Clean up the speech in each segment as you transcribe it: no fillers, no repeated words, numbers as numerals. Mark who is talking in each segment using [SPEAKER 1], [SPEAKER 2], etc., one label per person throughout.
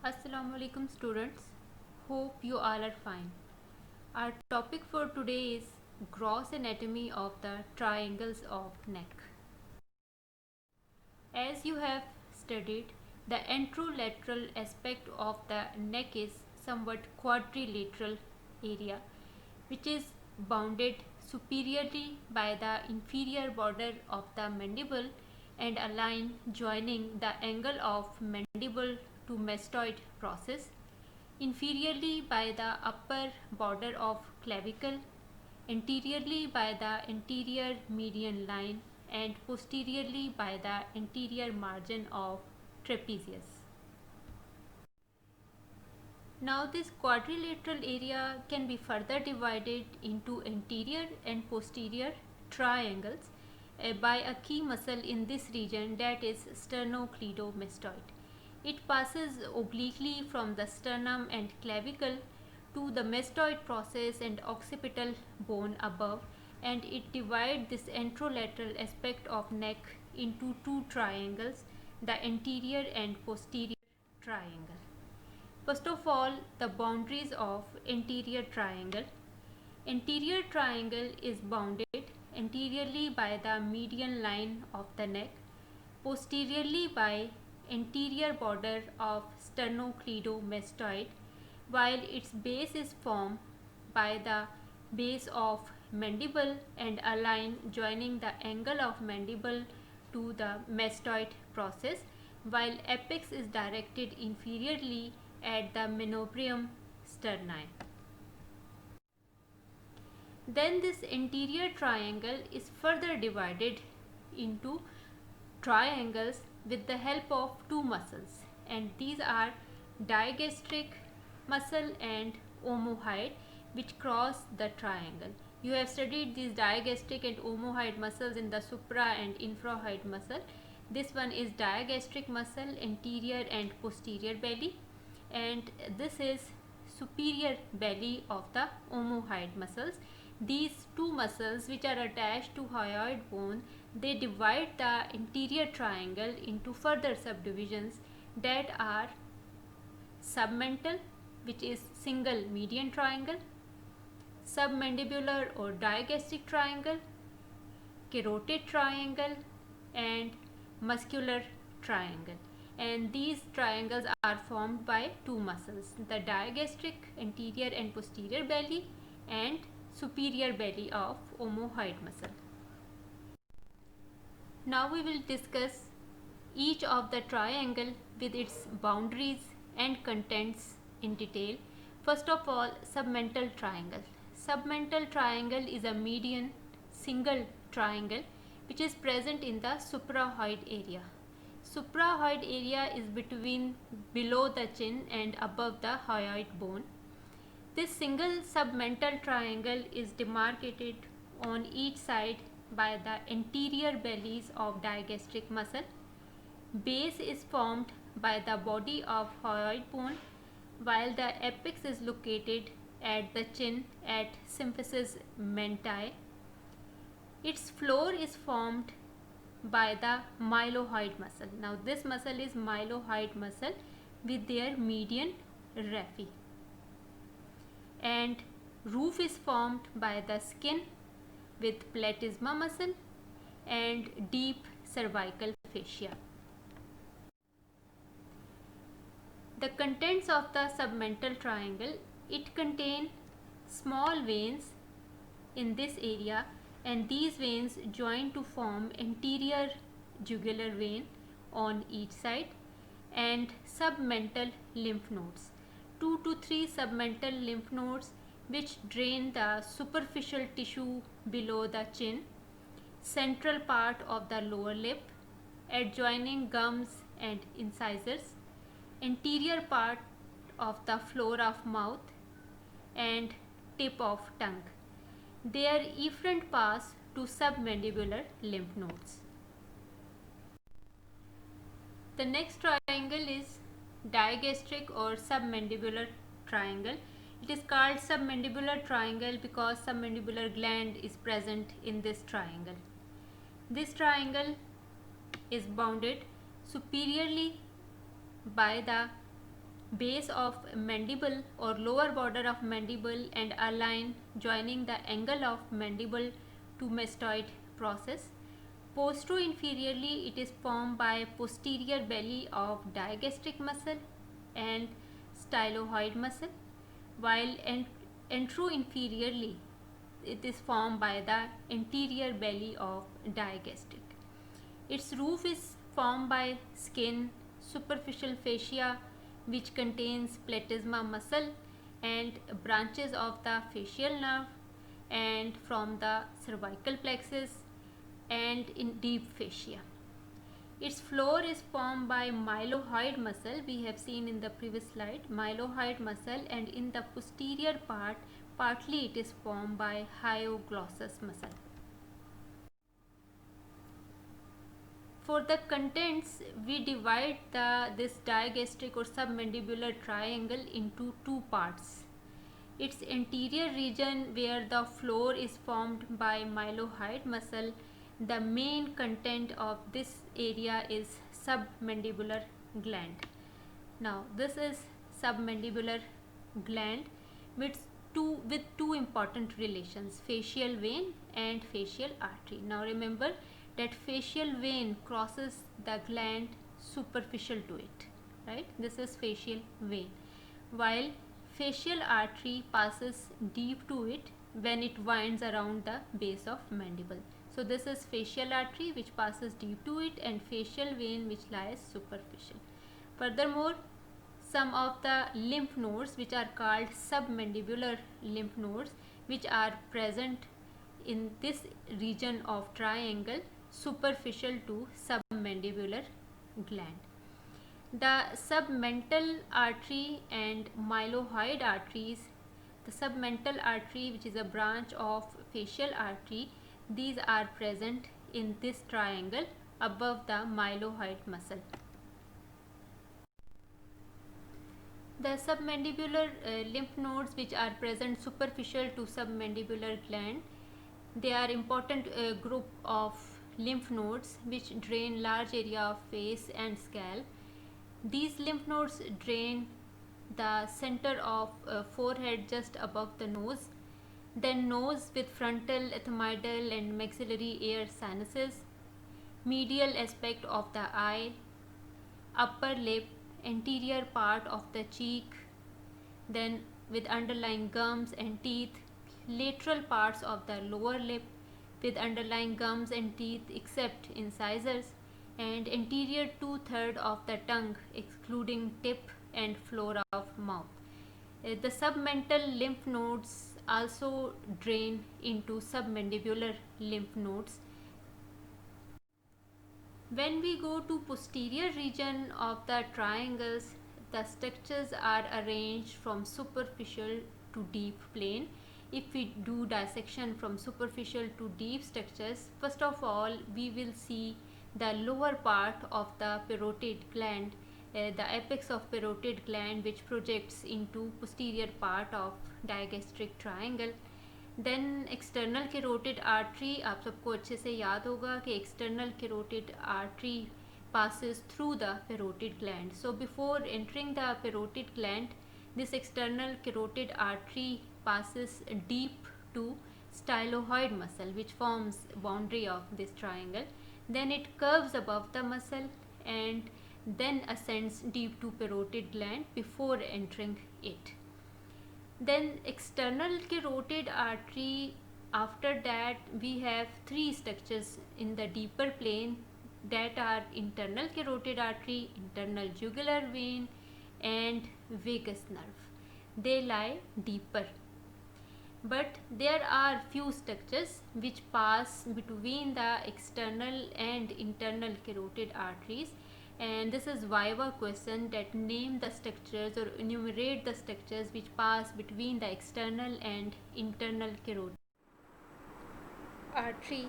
[SPEAKER 1] Assalamu alaikum students. Hope you all are fine. Our topic for today is gross anatomy of the triangles of neck. As you have studied, the anterolateral aspect of the neck is somewhat quadrilateral area which is bounded superiorly by the inferior border of the mandible and a line joining the angle of mandible to mastoid process, inferiorly by the upper border of clavicle, anteriorly by the anterior median line, and posteriorly by the anterior margin of trapezius. Now this quadrilateral area can be further divided into anterior and posterior triangles by a key muscle in this region, that is sternocleidomastoid. It passes obliquely from the sternum and clavicle to the mastoid process and occipital bone above, and it divides this anterolateral aspect of neck into two triangles, the anterior and posterior triangle. First of all, the boundaries of anterior triangle. Anterior triangle is bounded anteriorly by the median line of the neck, posteriorly by anterior border of sternocleidomastoid, while its base is formed by the base of mandible and a line joining the angle of mandible to the mastoid process, while apex is directed inferiorly at the manubrium sterni. Then this anterior triangle is further divided into triangles with the help of two muscles, and these are digastric muscle and omohyoid, which cross the triangle. You have studied these digastric and omohyoid muscles in the supra and infrahyoid muscle. This one is digastric muscle, anterior and posterior belly, and this is superior belly of the omohyoid muscles. These two muscles, which are attached to hyoid bone, they divide the anterior triangle into further subdivisions that are submental, which is single median triangle, submandibular or digastric triangle, carotid triangle, and muscular triangle. And these triangles are formed by two muscles, the digastric anterior and posterior belly and superior belly of omohyoid muscle. Now we will discuss each of the triangle with its boundaries and contents in detail. First of all, submental triangle. Submental triangle is a median single triangle which is present in the suprahyoid area. Suprahyoid area is below the chin and above the hyoid bone. This single submental triangle is demarcated on each side by the anterior bellies of digastric muscle. Base is formed by the body of hyoid bone, while the apex is located at the chin at symphysis mentae. Its floor is formed by the mylohyoid muscle. Now this muscle is mylohyoid muscle with their median raphe, and roof is formed by the skin with platysma muscle and deep cervical fascia. The contents of the submental triangle, it contains small veins in this area, and these veins join to form anterior jugular vein on each side and submental lymph nodes. 2 to 3 submental lymph nodes which drain the superficial tissue below the chin, central part of the lower lip, adjoining gums and incisors, anterior part of the floor of mouth, and tip of tongue. Their efferent pass to submandibular lymph nodes. The next triangle is digastric or submandibular triangle. It is called submandibular triangle because submandibular gland is present in this triangle. This triangle is bounded superiorly by the base of mandible or lower border of mandible and a line joining the angle of mandible to mastoid process. Postero-inferiorly, it is formed by posterior belly of digastric muscle and styloid muscle, while antero-inferiorly, it is formed by the anterior belly of digastric. Its roof is formed by skin, superficial fascia, which contains platysma muscle and branches of the facial nerve and from the cervical plexus and in deep fascia. Its floor is formed by mylohyoid muscle, we have seen in the previous slide, mylohyoid muscle, and in the posterior part, partly it is formed by hyoglossus muscle. For the contents, we divide this digastric or submandibular triangle into two parts. Its anterior region, where the floor is formed by mylohyoid muscle, the main content of this area is submandibular gland. Now this is submandibular gland with two important relations, facial vein and facial artery. Now remember that facial vein crosses the gland superficial to it, right? This is facial vein, while facial artery passes deep to it when it winds around the base of mandible. So this is facial artery which passes deep to it, and facial vein which lies superficial. Furthermore, some of the lymph nodes which are called submandibular lymph nodes, which are present in this region of triangle superficial to submandibular gland. The submental artery and mylohyoid arteries, the submental artery, which is a branch of facial artery, these are present in this triangle above the mylohyoid muscle. The submandibular lymph nodes which are present superficial to submandibular gland, they are important group of lymph nodes which drain large area of face and scalp. These lymph nodes drain the center of forehead just above the nose, then nose with frontal, ethmoidal and maxillary air sinuses, medial aspect of the eye, upper lip, anterior part of the cheek, then with underlying gums and teeth, lateral parts of the lower lip with underlying gums and teeth except incisors, and anterior 2/3 of the tongue excluding tip and floor of mouth. The submental lymph nodes also drain into submandibular lymph nodes. When we go to posterior region of the triangles, the structures are arranged from superficial to deep plane. If we do dissection from superficial to deep structures, first of all we will see the lower part of the parotid gland, the apex of parotid gland, which projects into posterior part of digastric triangle. Then external carotid artery, आप सबको अच्छे से याद होगा कि external carotid artery passes through the parotid gland. So before entering the parotid gland, this external carotid artery passes deep to styloid muscle, which forms boundary of this triangle. Then it curves above the muscle and then ascends deep to parotid gland before entering it. Then external carotid artery, after that we have three structures in the deeper plane, that are internal carotid artery, internal jugular vein and vagus nerve. They lie deeper, but there are few structures which pass between the external and internal carotid arteries, and this is viva question, that name the structures or enumerate the structures which pass between the external and internal carotid artery.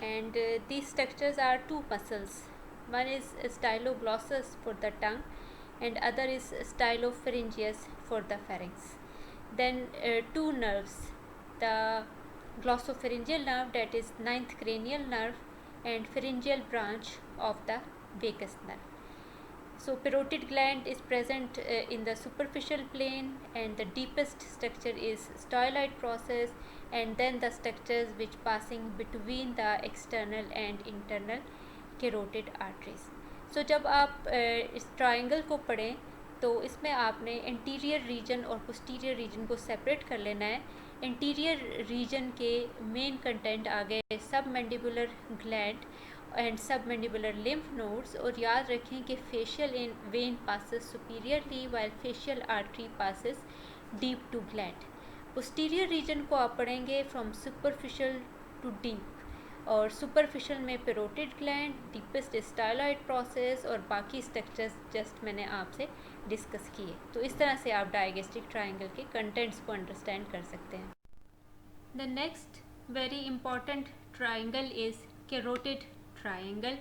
[SPEAKER 1] And these structures are two muscles. One is styloglossus for the tongue and other is stylopharyngeus for the pharynx. Then two nerves, the glossopharyngeal nerve, that is ninth cranial nerve, and pharyngeal branch of the vagus nerve. So parotid gland is present in the superficial plane, and the deepest structure is styloid process, and then the structures which passing between the external and internal carotid arteries. So जब आप इस triangle को पढ़ें तो इसमें आपने interior reason और posterior reason को सेपरेट कर लेना है. इंटीरियर रीजन के मेन कंटेंट आ गए सब mandibular gland and submandibular lymph nodes, और याद रखें कि facial vein passes superiorly while facial artery passes deep to gland. posterior region को आप पढ़ेंगे from superficial to deep, और superficial में parotid gland, deepest styloid process, और बाकी structures just मैंने आपसे डिस्कस किए. तो इस तरह से आप डायगेस्ट्रिक ट्राइंगल के कंटेंट्स को अंडरस्टैंड कर सकते हैं. The next very important triangle is carotid triangle.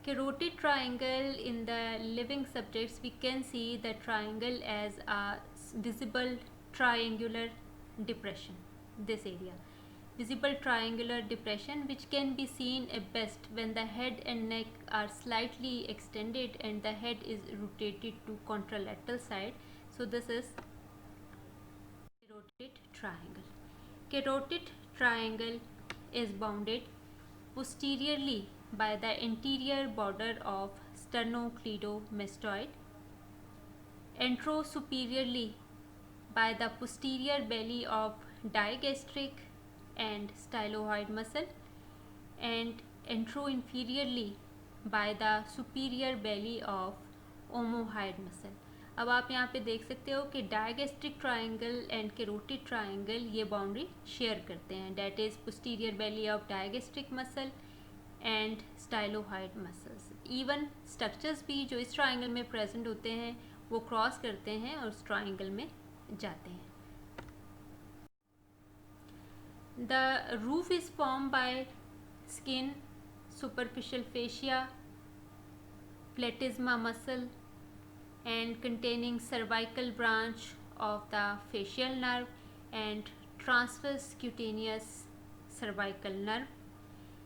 [SPEAKER 1] Carotid triangle, in the living subjects we can see the triangle as a visible triangular depression. This area, visible triangular depression, which can be seen at best when the head and neck are slightly extended and the head is rotated to contralateral side. So this is carotid triangle. Carotid triangle is bounded posteriorly by the interior border of sternocleidomastoid, anterosuperiorly by the posterior belly of digastric and styloid muscle, and anteroinferiorly by the superior belly of omohyoid muscle. अब आप यहाँ पे देख सकते हो कि digastric triangle and carotid triangle ये boundary share करते हैं. That is posterior belly of digastric muscle and stylohyoid muscles. Even structures भी जो इस ट्राइंगल में प्रेजेंट होते हैं वो क्रॉस करते हैं और उस ट्राइंगल में जाते हैं. The roof is form by skin, superficial fascia, प्लेटिज्मा muscle, and containing cervical branch of the facial nerve and transverse cutaneous cervical nerve,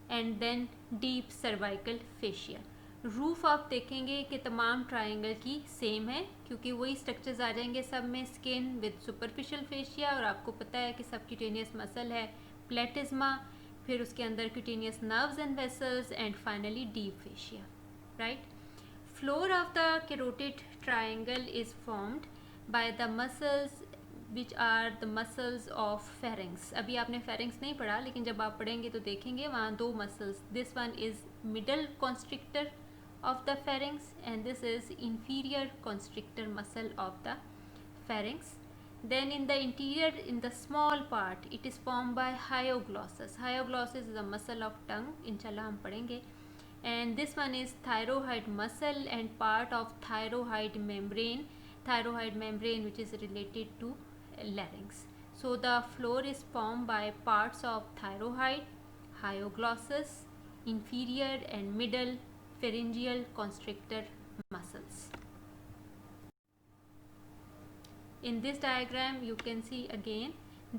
[SPEAKER 1] and then deep cervical fascia. Roof आप देखेंगे कि तमाम ट्राइंगल की सेम है क्योंकि वही स्ट्रक्चर्स आ जाएंगे सब में. स्किन विद सुपरफिशियल फेशिया, और आपको पता है कि सब क्यूटेनियस मसल है, प्लेटिज्मा, फिर उसके अंदर cutaneous nerves and vessels, and finally deep fascia. Right. Floor of the carotid triangle is formed by the muscles which are the muscles of pharynx. अभी आपने pharynx नहीं पढ़ा, लेकिन जब आप पढ़ेंगे तो देखेंगे वहाँ दो muscles. This one is middle constrictor of the pharynx and this is inferior constrictor muscle of the pharynx. Then in the interior, in the small part, it is formed by hyoglossus. Hyoglossus is a muscle of tongue. इंशाल्लाह हम पढ़ेंगे. And this one is thyroid muscle and part of thyroid membrane which is related to larynx. So the floor is formed by parts of thyroid, hyoglossus, inferior and middle pharyngeal constrictor muscles. In this diagram you can see again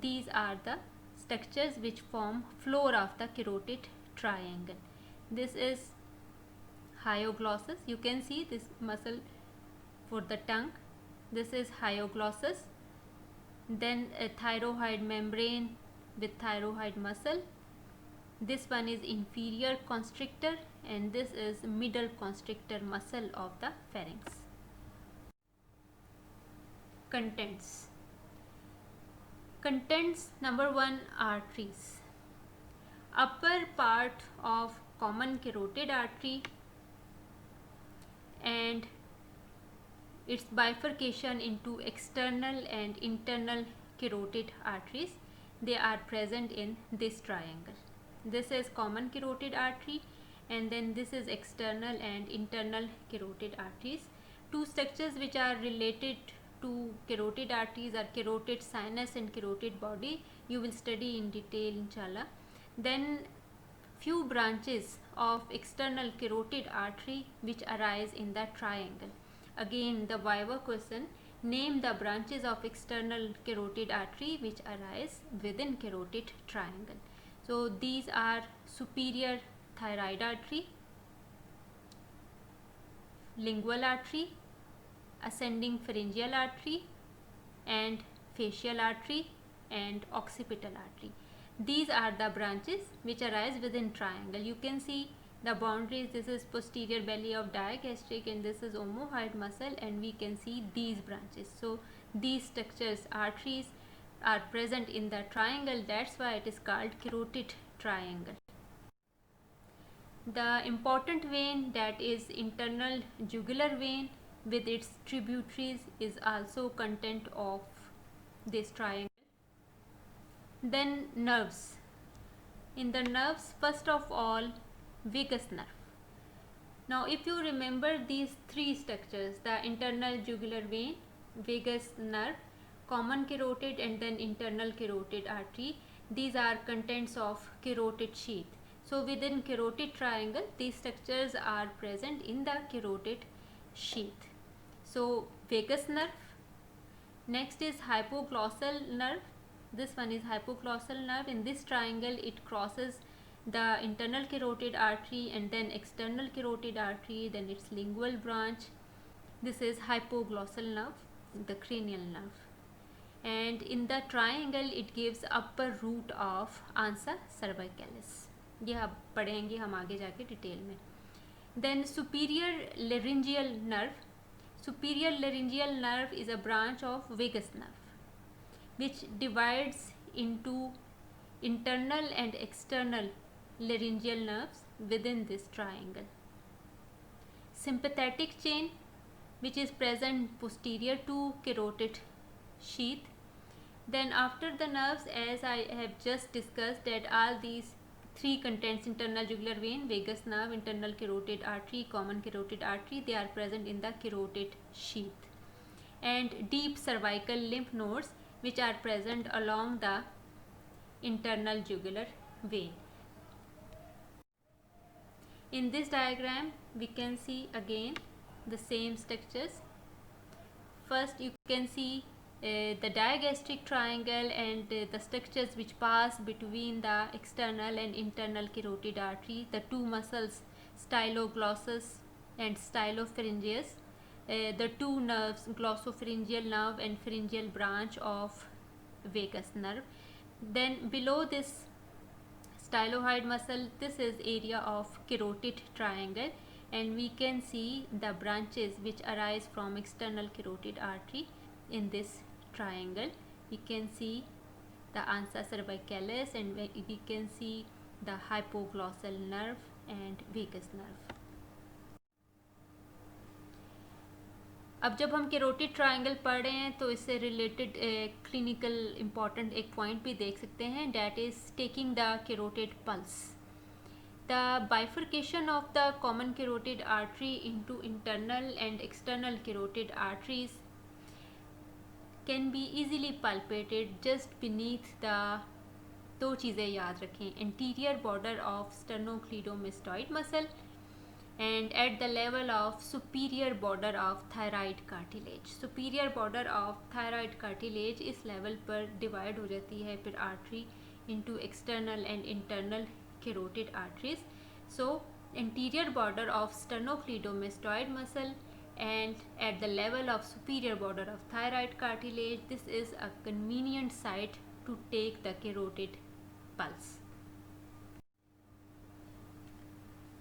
[SPEAKER 1] these are the structures which form floor of the carotid triangle. This is hyoglossus. You can see this muscle for the tongue. This is hyoglossus. Then a thyroid membrane with thyroid muscle. This one is inferior constrictor and this is middle constrictor muscle of the pharynx. Contents. Contents number 1, arteries. Upper part of common carotid artery and its bifurcation into external and internal carotid arteries. They are present in this triangle. This is common carotid artery and then this is external and internal carotid arteries. Two structures which are related to carotid arteries are carotid sinus and carotid body. You will study in detail inshallah. Then few branches of external carotid artery which arise in the triangle. Again the viva question, name the branches of external carotid artery which arise within carotid triangle. So these are superior thyroid artery, lingual artery, ascending pharyngeal artery, and facial artery and occipital artery. These are the branches which arise within triangle. You can see the boundaries. This is posterior belly of digastric and this is omohyoid muscle, and we can see these branches. So these structures, arteries, are present in the triangle. That's why it is called carotid triangle. The important vein, that is internal jugular vein with its tributaries, is also content of this triangle. Then nerves. In the nerves, first of all, vagus nerve. Now if you remember these three structures, the internal jugular vein, vagus nerve, common carotid, and then internal carotid artery, these are contents of carotid sheath. So within carotid triangle, these structures are present in the carotid sheath. So vagus nerve. Next is hypoglossal nerve. This one is hypoglossal nerve. In this triangle, it crosses the internal carotid artery and then external carotid artery, then its lingual branch. This is hypoglossal nerve, the cranial nerve. And in the triangle, it gives upper root of ansa cervicalis. ये आप पढ़ेंगे हम आगे जाके detail में. Then superior laryngeal nerve. Superior laryngeal nerve is a branch of vagus nerve which divides into internal and external laryngeal nerves within this triangle. Sympathetic chain, which is present posterior to carotid sheath. Then after the nerves, as I have just discussed, that all these three contents, internal jugular vein, vagus nerve, internal carotid artery, common carotid artery, they are present in the carotid sheath. And deep cervical lymph nodes, which are present along the internal jugular vein. In this diagram, we can see again the same structures. First, you can see the digastric triangle and the structures which pass between the external and internal carotid artery, the two muscles styloglossus and stylopharyngeus, the two nerves, glossopharyngeal nerve and pharyngeal branch of vagus nerve. Then below this stylohyoid muscle, this is area of carotid triangle, and we can see the branches which arise from external carotid artery in this triangle. We can see the ansa cervicalis and we can see the hypoglossal nerve and vagus nerve. अब जब हम carotid triangle पढ़ रहे हैं तो इससे related clinical important एक point भी देख सकते हैं, that is taking the carotid pulse. The bifurcation of the common carotid artery into internal and external carotid arteries can be easily palpated just beneath the, दो चीज़ें याद रखें, anterior border of sternocleidomastoid muscle and at the level of superior border of thyroid cartilage. Superior border of thyroid cartilage इस level पर divide हो जाती है फिर artery into external and internal carotid arteries. So anterior border of sternocleidomastoid muscle and at the level of superior border of thyroid cartilage, this is a convenient site to take the carotid pulse.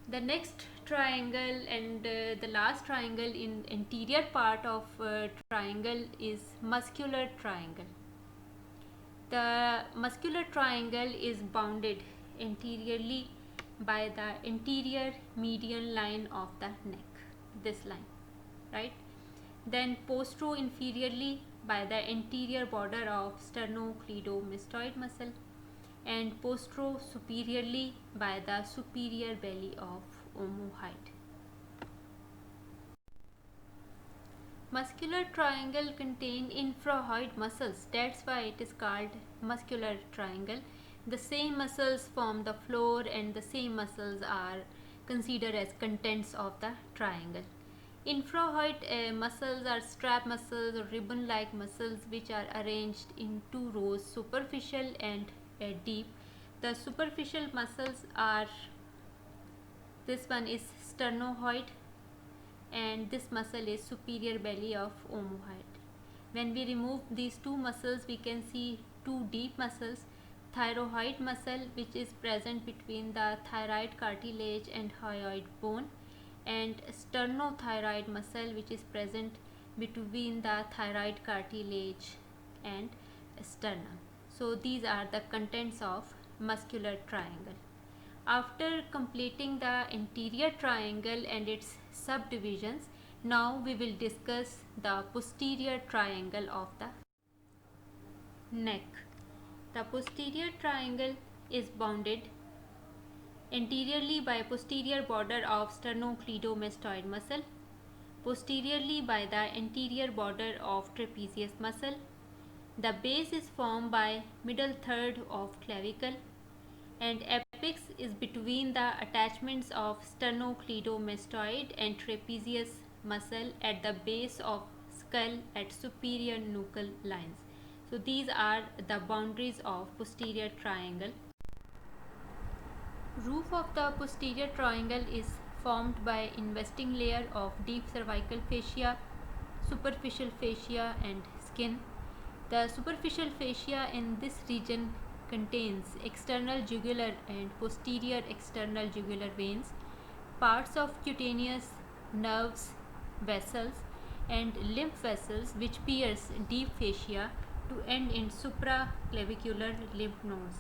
[SPEAKER 1] The next triangle and the last triangle in anterior part of triangle is muscular triangle. The muscular triangle is bounded anteriorly by the anterior median line of the neck, this line, right? Then postero-inferiorly by the anterior border of sternocleidomastoid muscle and postero-superiorly by the superior belly of omohyoid. Muscular triangle contain infrahyoid muscles, that's why it is called muscular triangle. The same muscles form the floor and the same muscles are considered as contents of the triangle. Infrahyoid muscles are strap muscles or ribbon-like muscles which are arranged in two rows, superficial and deep. The superficial muscles are, this one is sternohyoid, and this muscle is superior belly of omohyoid. When we remove these two muscles, we can see two deep muscles, thyroid muscle, which is present between the thyroid cartilage and hyoid bone, and sternothyroid muscle, which is present between the thyroid cartilage and sternum. So these are the contents of muscular triangle. After completing the anterior triangle and its subdivisions, now we will discuss the posterior triangle of the neck. The posterior triangle is bounded anteriorly by posterior border of sternocleidomastoid muscle, posteriorly by the anterior border of trapezius muscle. The base is formed by middle third of clavicle, and apex is between the attachments of sternocleidomastoid and trapezius muscle at the base of skull at superior nuchal lines. So these are the boundaries of posterior triangle. Roof of the posterior triangle is formed by investing layer of deep cervical fascia, superficial fascia and skin. The superficial fascia in this region contains external jugular and posterior external jugular veins, parts of cutaneous nerves, vessels and lymph vessels which pierce deep fascia to end in supraclavicular lymph nodes.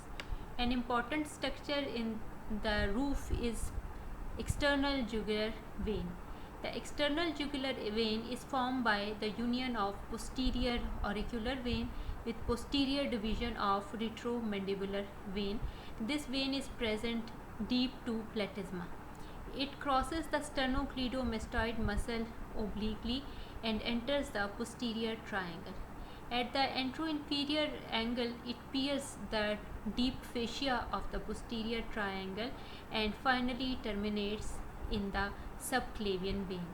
[SPEAKER 1] An important structure in the roof is external jugular vein. The external jugular vein is formed by the union of posterior auricular vein with posterior division of retromandibular vein. This vein is present deep to platysma. It crosses the sternocleidomastoid muscle obliquely and enters the posterior triangle. At the anteroinferior angle, it pierces the deep fascia of the posterior triangle and finally terminates in the subclavian vein.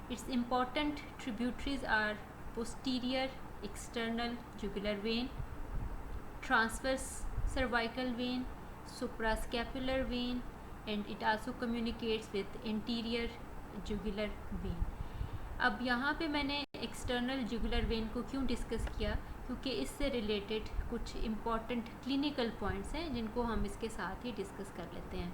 [SPEAKER 1] Its important tributaries are posterior external jugular vein, transverse cervical vein, suprascapular vein, and it also communicates with anterior jugular vein. अब यहाँ पे मैंने external jugular vein को क्यों discuss किया, क्योंकि इससे related कुछ इम्पॉर्टेंट क्लिनिकल पॉइंट्स हैं जिनको हम इसके साथ ही डिस्कस कर लेते हैं.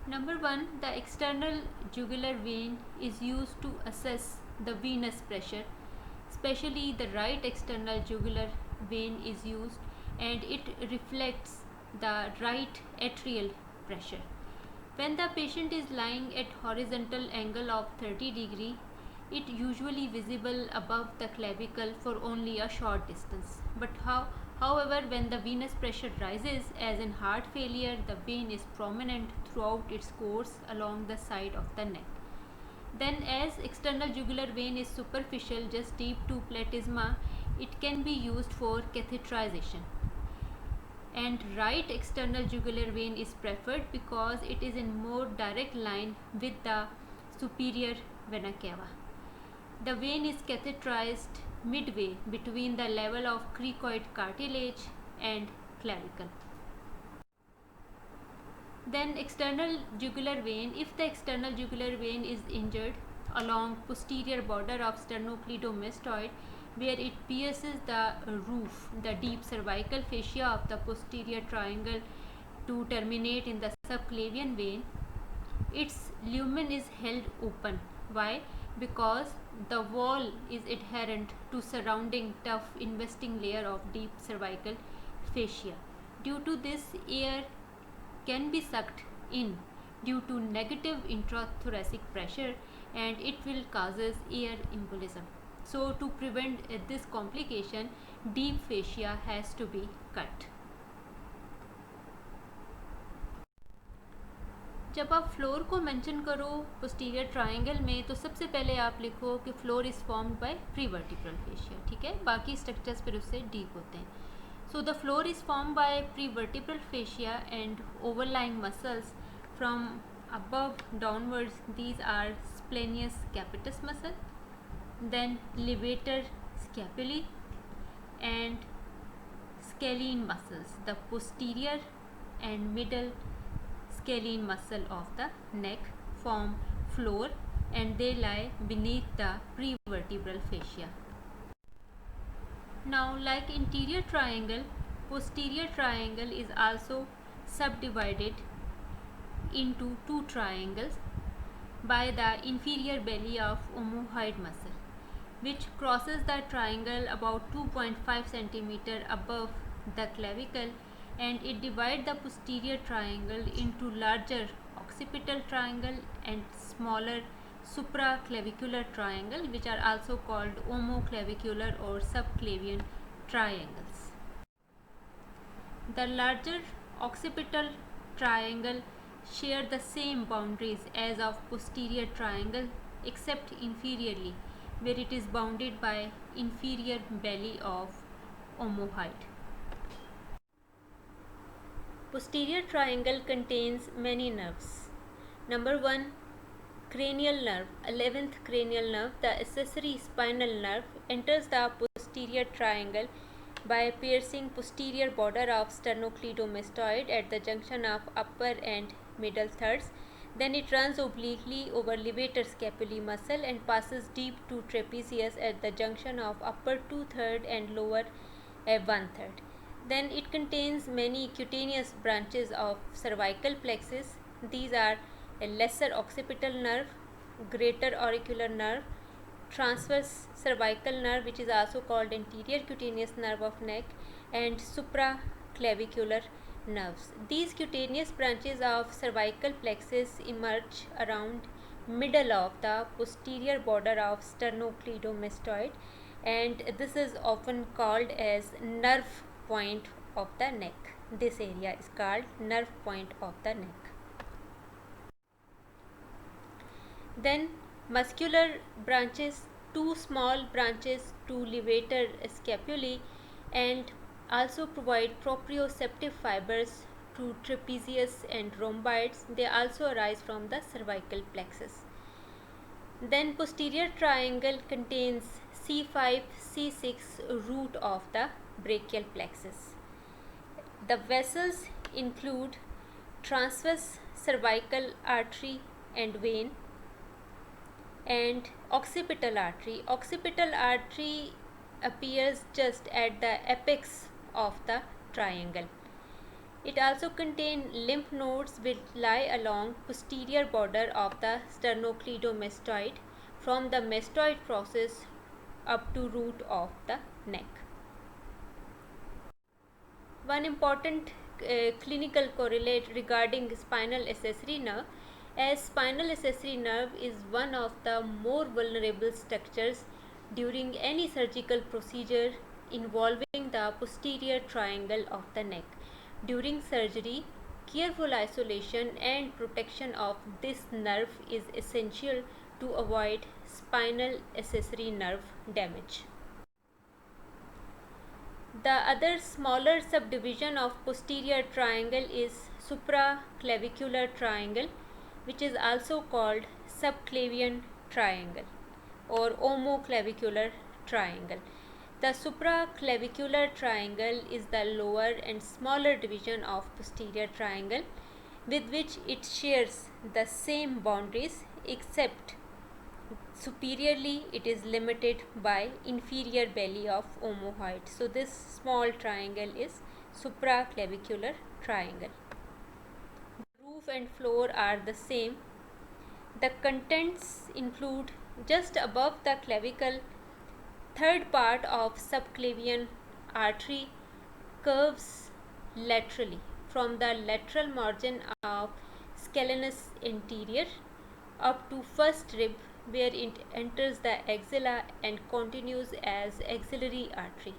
[SPEAKER 1] Number 1, the external jugular vein is used to assess the venous pressure. Especially the right external jugular vein is used and it reflects the right atrial pressure. When the patient is lying at horizontal angle of 30 degree, it usually visible above the clavicle for only a short distance. But however, when the venous pressure rises, as in heart failure, the vein is prominent throughout its course along the side of the neck. Then as external jugular vein is superficial, just deep to platysma, it can be used for catheterization. And right external jugular vein is preferred because it is in more direct line with the superior vena cava. The vein is catheterized midway between the level of cricoid cartilage and clavicle. Then external jugular vein, if the external jugular vein is injured along posterior border of sternocleidomastoid, where it pierces the roof, the deep cervical fascia of the posterior triangle to terminate in the subclavian vein, its lumen is held open. Why? Because the wall is adherent to surrounding tough investing layer of deep cervical fascia. Due to this, air can be sucked in due to negative intrathoracic pressure and it will causes air embolism. So to prevent this complication, deep fascia has to be cut. जब आप floor को mention करो posterior triangle में तो सबसे पहले आप लिखो कि floor is formed by prevertebral fascia. ठीक है, बाकी स्ट्रक्चर्स फिर उससे डीप होते हैं. So the floor is formed by prevertebral fascia and overlying muscles from above downwards. These are splenius capitis muscle, then levator scapulae and scalene muscles. The posterior and middle scalene muscle of the neck form floor and they lie beneath the prevertebral fascia. Now, like interior triangle, posterior triangle is also subdivided into two triangles by the inferior belly of omohyoid muscle, which crosses the triangle about 2.5 cm above the clavicle, and it divides the posterior triangle into larger occipital triangle and smaller supraclavicular triangle, which are also called omoclavicular or subclavian triangles. The larger occipital triangle share the same boundaries as of posterior triangle except inferiorly, where it is bounded by inferior belly of omohyoid. Posterior triangle contains many nerves. Number 1, cranial nerve, 11th cranial nerve, the accessory spinal nerve, enters the posterior triangle by piercing posterior border of sternocleidomastoid at the junction of upper and middle thirds. Then it runs obliquely over levator scapulae muscle and passes deep to trapezius at the junction of upper 2/3 and lower 1/3. Then it contains many cutaneous branches of cervical plexus. These are a lesser occipital nerve, greater auricular nerve, transverse cervical nerve, which is also called anterior cutaneous nerve of neck, and supraclavicular nerves. These cutaneous branches of cervical plexus emerge around middle of the posterior border of sternocleidomastoid, and this is often called as nerve point of the neck. This area is called nerve point of the neck. Then muscular branches, two small branches to levator scapulae, and also provide proprioceptive fibers to trapezius and rhomboids. They also arise from the cervical plexus. Then posterior triangle contains C5, C6 root of the brachial plexus. The vessels include transverse cervical artery and vein and occipital artery. Occipital artery appears just at the apex of the triangle. It also contains lymph nodes which lie along posterior border of the sternocleidomastoid from the mastoid process up to root of the neck. One important clinical correlate regarding spinal accessory nerve, as spinal accessory nerve is one of the more vulnerable structures during any surgical procedure involving the posterior triangle of the neck. During surgery, careful isolation and protection of this nerve is essential to avoid spinal accessory nerve damage. The other smaller subdivision of posterior triangle is supraclavicular triangle, which is also called subclavian triangle or omoclavicular triangle. The supraclavicular triangle is the lower and smaller division of posterior triangle with which it shares the same boundaries, except superiorly it is limited by inferior belly of omohyoid. So this small triangle is supraclavicular triangle. The roof and floor are the same. The contents include just above the clavicle, third part of subclavian artery curves laterally from the lateral margin of scalenus anterior up to first rib, where it enters the axilla and continues as axillary artery.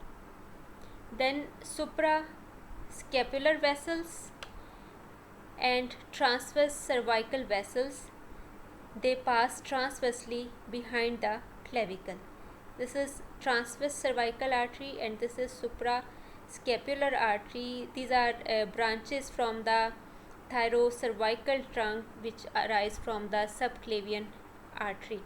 [SPEAKER 1] Then suprascapular vessels and transverse cervical vessels, they pass transversely behind the clavicle. This is transverse cervical artery and this is suprascapular artery. These are branches from the thyrocervical trunk which arise from the subclavian artery.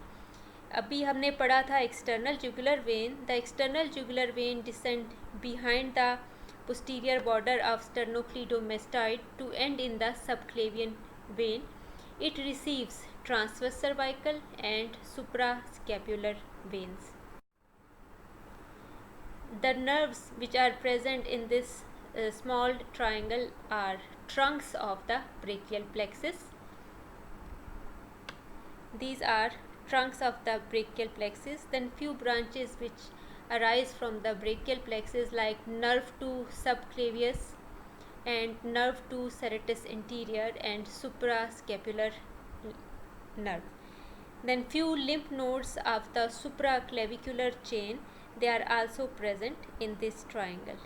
[SPEAKER 1] अभी हमने पढ़ा था external jugular vein. The external jugular vein descend behind the posterior border of sternocleidomastoid to end in the subclavian vein. It receives transverse cervical and suprascapular veins. The nerves which are present in this small triangle are trunks of the brachial plexus. These are trunks of the brachial plexus. Then few branches which arise from the brachial plexus like nerve to subclavius and nerve to serratus anterior and suprascapular nerve. Then few lymph nodes of the supraclavicular chain, they are also present in this triangle.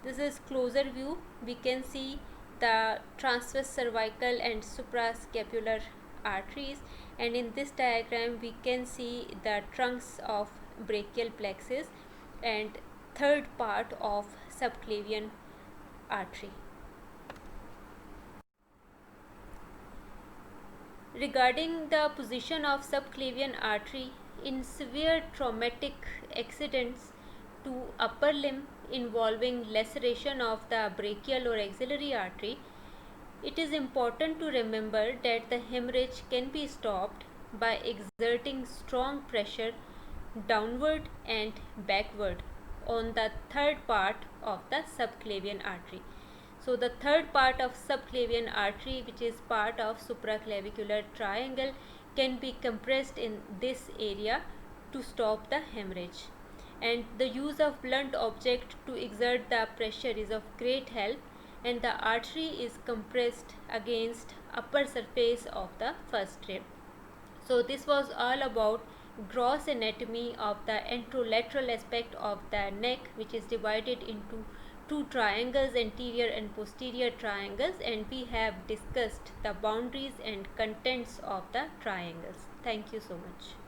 [SPEAKER 1] This is closer view. We can see the transverse cervical and suprascapular arteries, and in this diagram we can see the trunks of brachial plexus and third part of subclavian artery. Regarding the position of subclavian artery in severe traumatic accidents to upper limb involving laceration of the brachial or axillary artery, it is important to remember that the hemorrhage can be stopped by exerting strong pressure downward and backward on the third part of the subclavian artery. So the third part of subclavian artery, which is part of supraclavicular triangle, can be compressed in this area to stop the hemorrhage. And the use of blunt object to exert the pressure is of great help, and the artery is compressed against upper surface of the first rib. So this was all about gross anatomy of the anterolateral aspect of the neck, which is divided into two triangles, anterior and posterior triangles, and we have discussed the boundaries and contents of the triangles. Thank you so much.